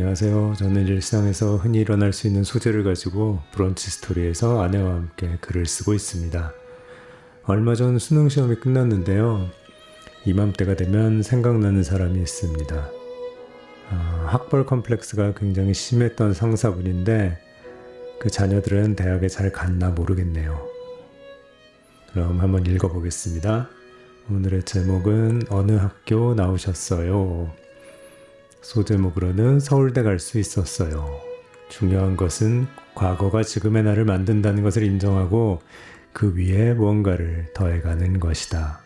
안녕하세요. 저는 일상에서 흔히 일어날 수 있는 소재를 가지고 브런치 스토리에서 아내와 함께 글을 쓰고 있습니다. 얼마 전 수능 시험이 끝났는데요. 이맘때가 되면 생각나는 사람이 있습니다. 학벌 컴플렉스가 굉장히 심했던 상사분인데 그 자녀들은 대학에 잘 갔나 모르겠네요. 그럼 한번 읽어보겠습니다. 오늘의 제목은 어느 학교 나오셨어요? 소제목으로는 서울대 갈 수 있었어요. 중요한 것은 과거가 지금의 나를 만든다는 것을 인정하고 그 위에 무언가를 더해가는 것이다.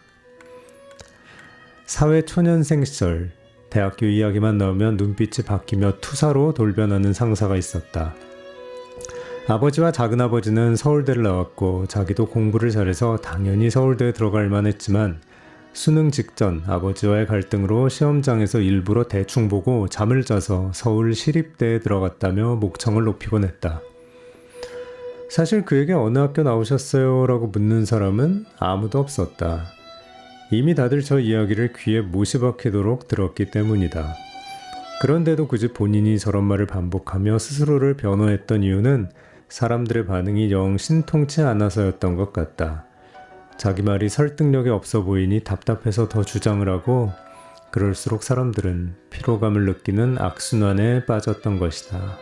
사회 초년생 시절 대학교 이야기만 나오면 눈빛이 바뀌며 투사로 돌변하는 상사가 있었다. 아버지와 작은아버지는 서울대를 나왔고 자기도 공부를 잘해서 당연히 서울대에 들어갈 만했지만 수능 직전 아버지와의 갈등으로 시험장에서 일부러 대충 보고 잠을 자서 서울 시립대에 들어갔다며 목청을 높이곤 했다. 사실 그에게 어느 학교 나오셨어요? 라고 묻는 사람은 아무도 없었다. 이미 다들 저 이야기를 귀에 못이 박히도록 들었기 때문이다. 그런데도 굳이 본인이 저런 말을 반복하며 스스로를 변호했던 이유는 사람들의 반응이 영 신통치 않아서였던 것 같다. 자기 말이 설득력이 없어 보이니 답답해서 더 주장을 하고 그럴수록 사람들은 피로감을 느끼는 악순환에 빠졌던 것이다.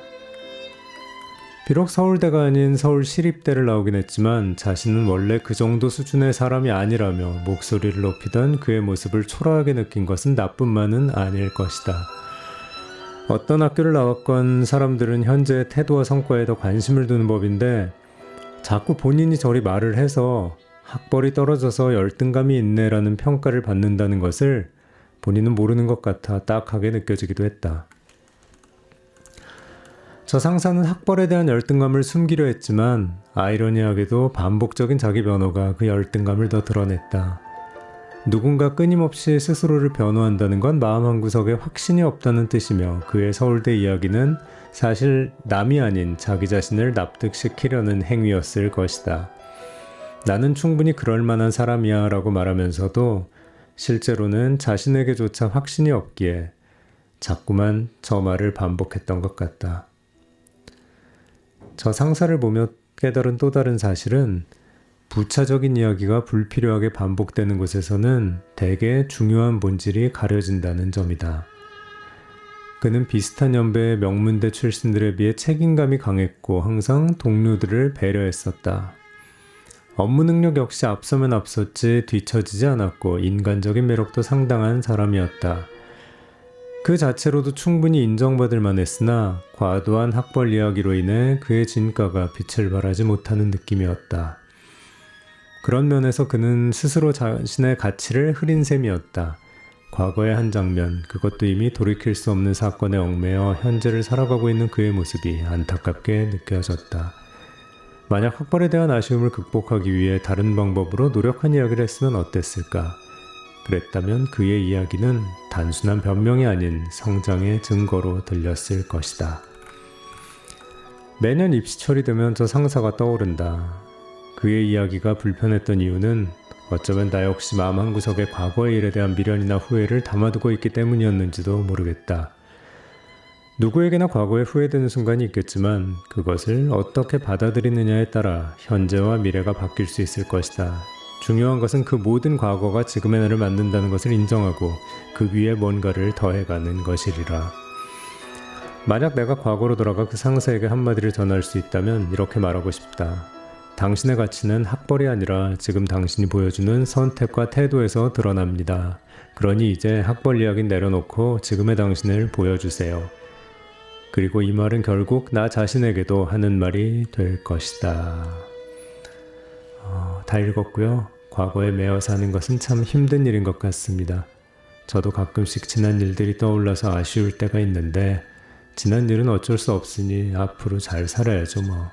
비록 서울대가 아닌 서울시립대를 나오긴 했지만 자신은 원래 그 정도 수준의 사람이 아니라며 목소리를 높이던 그의 모습을 초라하게 느낀 것은 나뿐만은 아닐 것이다. 어떤 학교를 나왔건 사람들은 현재의 태도와 성과에 더 관심을 두는 법인데 자꾸 본인이 저리 말을 해서 학벌이 떨어져서 열등감이 있네라는 평가를 받는다는 것을 본인은 모르는 것 같아 딱하게 느껴지기도 했다. 저 상사는 학벌에 대한 열등감을 숨기려 했지만 아이러니하게도 반복적인 자기 변호가 그 열등감을 더 드러냈다. 누군가 끊임없이 스스로를 변호한다는 건 마음 한구석에 확신이 없다는 뜻이며 그의 서울대 이야기는 사실 남이 아닌 자기 자신을 납득시키려는 행위였을 것이다. 나는 충분히 그럴 만한 사람이야 라고 말하면서도 실제로는 자신에게조차 확신이 없기에 자꾸만 저 말을 반복했던 것 같다. 저 상사를 보며 깨달은 또 다른 사실은 부차적인 이야기가 불필요하게 반복되는 곳에서는 대개 중요한 본질이 가려진다는 점이다. 그는 비슷한 연배의 명문대 출신들에 비해 책임감이 강했고 항상 동료들을 배려했었다. 업무 능력 역시 앞서면 앞섰지 뒤처지지 않았고 인간적인 매력도 상당한 사람이었다. 그 자체로도 충분히 인정받을 만했으나 과도한 학벌 이야기로 인해 그의 진가가 빛을 발하지 못하는 느낌이었다. 그런 면에서 그는 스스로 자신의 가치를 흐린 셈이었다. 과거의 한 장면, 그것도 이미 돌이킬 수 없는 사건에 얽매여 현재를 살아가고 있는 그의 모습이 안타깝게 느껴졌다. 만약 학벌에 대한 아쉬움을 극복하기 위해 다른 방법으로 노력한 이야기를 했으면 어땠을까? 그랬다면 그의 이야기는 단순한 변명이 아닌 성장의 증거로 들렸을 것이다. 매년 입시철이 되면 저 상사가 떠오른다. 그의 이야기가 불편했던 이유는 어쩌면 나 역시 마음 한구석에 과거의 일에 대한 미련이나 후회를 담아두고 있기 때문이었는지도 모르겠다. 누구에게나 과거에 후회되는 순간이 있겠지만 그것을 어떻게 받아들이느냐에 따라 현재와 미래가 바뀔 수 있을 것이다. 중요한 것은 그 모든 과거가 지금의 나를 만든다는 것을 인정하고 그 위에 뭔가를 더해가는 것이리라. 만약 내가 과거로 돌아가 그 상사에게 한마디를 전할 수 있다면 이렇게 말하고 싶다. 당신의 가치는 학벌이 아니라 지금 당신이 보여주는 선택과 태도에서 드러납니다. 그러니 이제 학벌 이야기는 내려놓고 지금의 당신을 보여주세요. 그리고 이 말은 결국 나 자신에게도 하는 말이 될 것이다. 다 읽었고요. 과거에 매여 사는 것은 참 힘든 일인 것 같습니다. 저도 가끔씩 지난 일들이 떠올라서 아쉬울 때가 있는데 지난 일은 어쩔 수 없으니 앞으로 잘 살아야죠 뭐.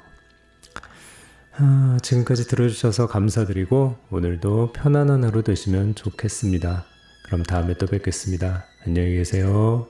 지금까지 들어주셔서 감사드리고 오늘도 편안한 하루 되시면 좋겠습니다. 그럼 다음에 또 뵙겠습니다. 안녕히 계세요.